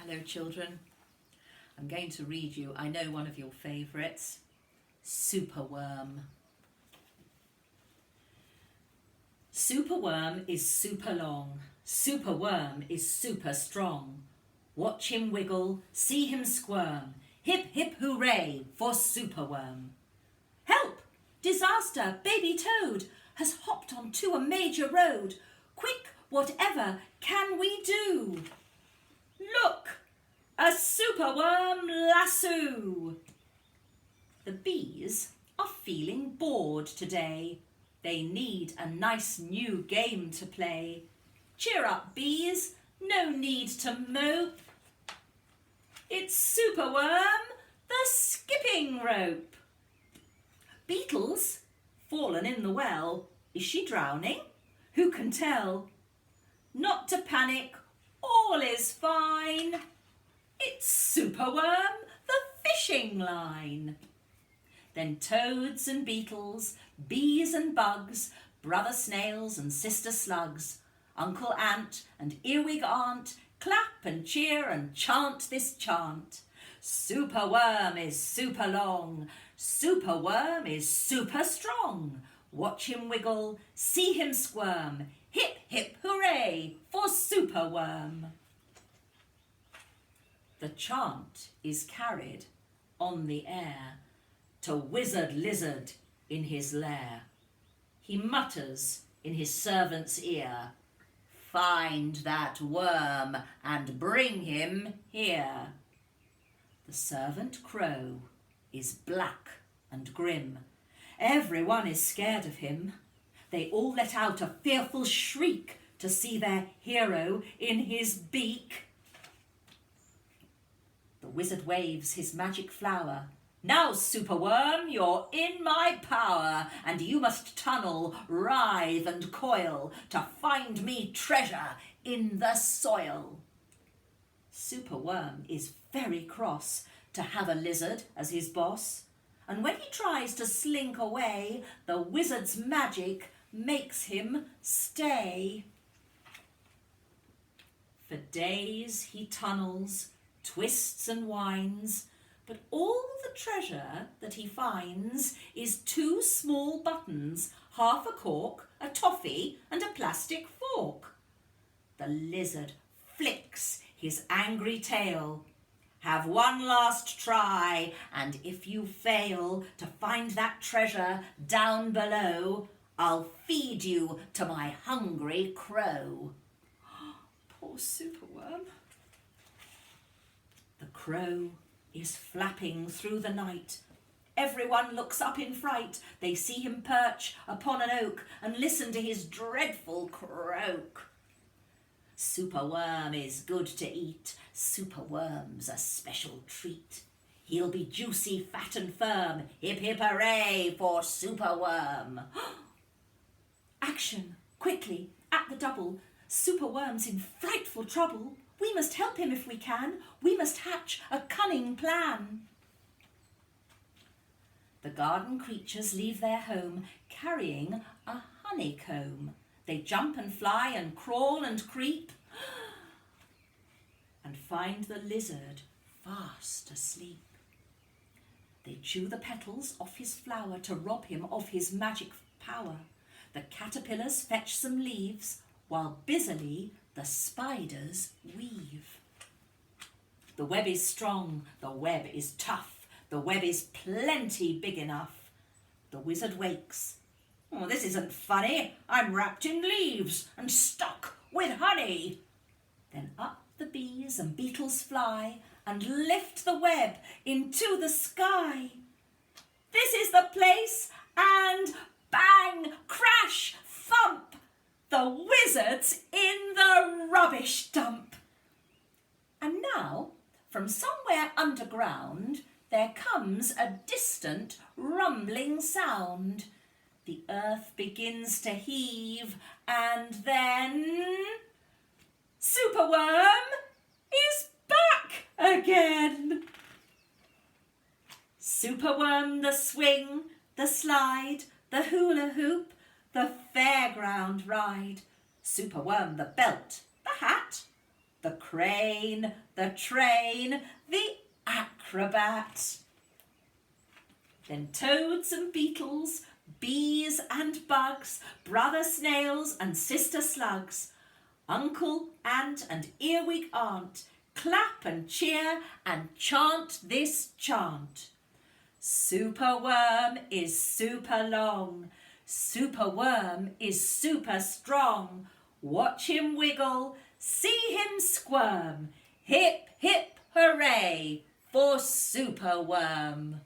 Hello children, I'm going to read you, I know, one of your favourites, Superworm. Superworm is super long, Superworm is super strong. Watch him wiggle, see him squirm, hip hip hooray for Superworm. Help! Disaster! Baby Toad has hopped onto a major road. Quick, whatever can we do? Look! A superworm lasso! The bees are feeling bored today. They need a nice new game to play. Cheer up, bees, no need to mope. It's Superworm, the skipping rope. Beetles, fallen in the well. Is she drowning? Who can tell? Not to panic, all is fine. It's Superworm, the fishing line. Then toads and beetles, bees and bugs, brother snails and sister slugs, Uncle Ant and Earwig Aunt, clap and cheer and chant this chant. Superworm is super long, Superworm is super strong. Watch him wiggle, see him squirm, hip hip hooray for Superworm. The chant is carried on the air to Wizard Lizard in his lair. He mutters in his servant's ear, "Find that worm and bring him here." The servant crow is black and grim. Everyone is scared of him. They all let out a fearful shriek to see their hero in his beak. The wizard waves his magic flower. "Now, Superworm, you're in my power, and you must tunnel, writhe and coil to find me treasure in the soil." Superworm is very cross to have a lizard as his boss, and when he tries to slink away, the wizard's magic makes him stay. For days he tunnels, twists and winds, but all the treasure that he finds is 2 small buttons, half a cork, a toffee and a plastic fork. The lizard flicks his angry tail. "Have one last try, and if you fail to find that treasure down below, I'll feed you to my hungry crow." Poor Superworm. The crow is flapping through the night. Everyone looks up in fright. They see him perch upon an oak and listen to his dreadful croak. Superworm is good to eat. Superworm's a special treat. He'll be juicy, fat and firm. Hip hip hooray for Superworm. Action, quickly, at the double. Superworm's in frightful trouble. We must help him if we can. We must hatch a cunning plan. The garden creatures leave their home carrying a honeycomb. They jump and fly and crawl and creep and find the lizard fast asleep. They chew the petals off his flower to rob him of his magic power. The caterpillars fetch some leaves while busily the spiders weave. The web is strong, the web is tough, the web is plenty big enough. The wizard wakes. "Oh, this isn't funny. I'm wrapped in leaves and stuck with honey." Then up the bees and beetles fly and lift the web into the sky. This is the place, and bang, crash, thump, the wizard's in the rubbish dump. And now, from somewhere underground, there comes a distant rumbling sound. The earth begins to heave, and then Superworm is back again. Superworm, the swing, the slide, the hula hoop, the fairground ride. Superworm, the belt, the hat, the crane, the train, the acrobat. Then toads and beetles, bees and bugs, brother snails and sister slugs, uncle, aunt and earwig aunt, clap and cheer and chant this chant. Superworm is super long, Superworm is super strong. Watch him wiggle, see him squirm. Hip, hip, hooray for Superworm.